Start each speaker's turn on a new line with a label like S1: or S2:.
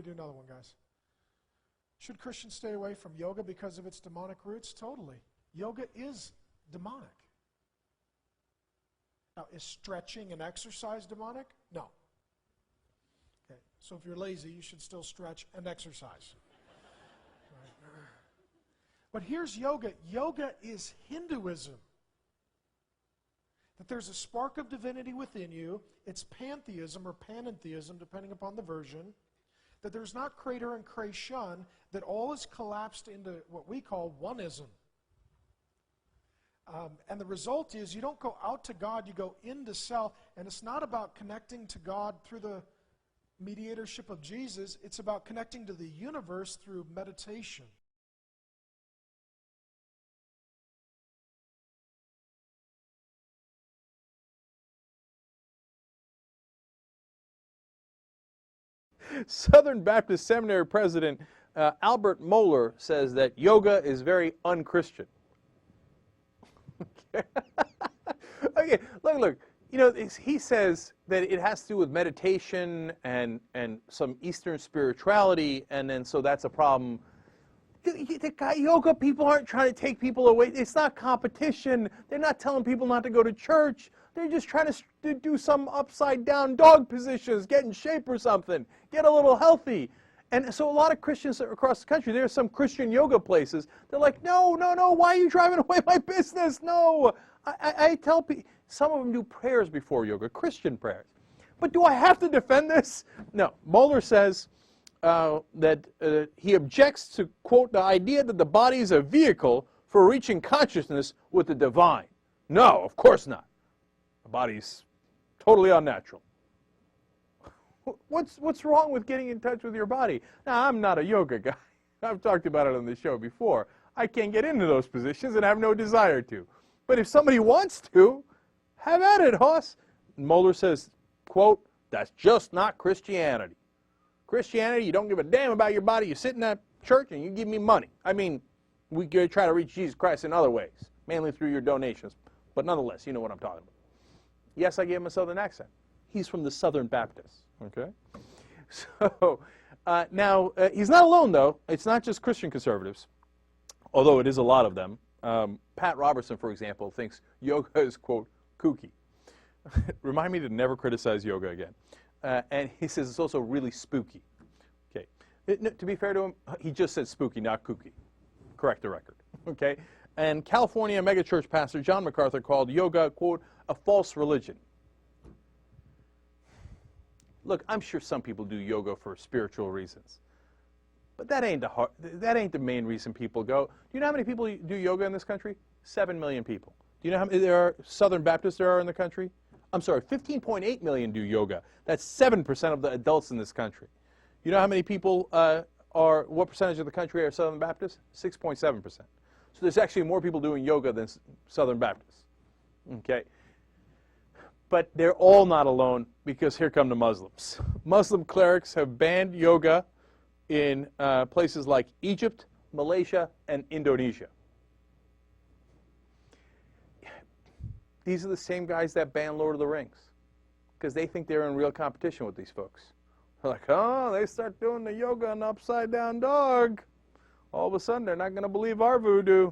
S1: we do another one, guys. Should Christians stay away from yoga because of its demonic roots? Totally. Yoga is demonic. Now, is stretching and exercise demonic? No. Okay, so if you're lazy, you should still stretch and exercise. Right. But here's yoga. Yoga is Hinduism. That there's a spark of divinity within you. It's pantheism or panentheism, depending upon the version. That there's not creator and creation, that all is collapsed into what we call oneism. And the result is you don't go out to God, you go into self. And it's not about connecting to God through the mediatorship of Jesus. It's about connecting to the universe through meditation.
S2: Southern Baptist Seminary President Albert Mohler says that yoga is very un-Christian. Okay, look. You know, he says that it has to do with meditation and some Eastern spirituality, and then so that's a problem. The yoga people aren't trying to take people away. It's not competition. They're not telling people not to go to church. They're just trying to do some upside-down dog positions, get in shape or something, get a little healthy. And so a lot of Christians across the country, there are some Christian yoga places, they're like, no, why are you driving away my business? No. I tell people, some of them do prayers before yoga, Christian prayers. But do I have to defend this? No. Mohler says that he objects to, quote, the idea that the body is a vehicle for reaching consciousness with the divine. No, of course not. The body's totally unnatural. What's wrong with getting in touch with your body? Now, I'm not a yoga guy. I've talked about it on the show before. I can't get into those positions and have no desire to. But if somebody wants to, have at it, Hoss. Mohler says, quote, that's just not Christianity. Christianity, you don't give a damn about your body. You sit in that church and you give me money. I mean, we try to reach Jesus Christ in other ways, mainly through your donations. But nonetheless, you know what I'm talking about. Yes, I gave him a Southern accent. He's from the Southern Baptists. Okay? So, now, he's not alone, though. It's not just Christian conservatives, although it is a lot of them. Pat Robertson, for example, thinks yoga is, quote, kooky. Remind me to never criticize yoga again. And he says it's also really spooky. Okay. To be fair to him, he just said spooky, not kooky. Correct the record. Okay? And California megachurch pastor John MacArthur called yoga, quote, a false religion. Look, I'm sure some people do yoga for spiritual reasons. But that ain't the main reason people go. Do you know how many people do yoga in this country? 7 million people. Do you know how many there are Southern Baptists there are in the country? I'm sorry, 15.8 million do yoga. That's 7% of the adults in this country. You know how many people what percentage of the country are Southern Baptists? 6.7%. So there's actually more people doing yoga than Southern Baptists. Okay? But they're all not alone, because here come the Muslims. Muslim clerics have banned yoga in places like Egypt, Malaysia, and Indonesia. These are the same guys that banned Lord of the Rings, because they think they're in real competition with these folks. They're like, oh, they start doing the yoga on the upside-down dog. All of a sudden, they're not going to believe our voodoo.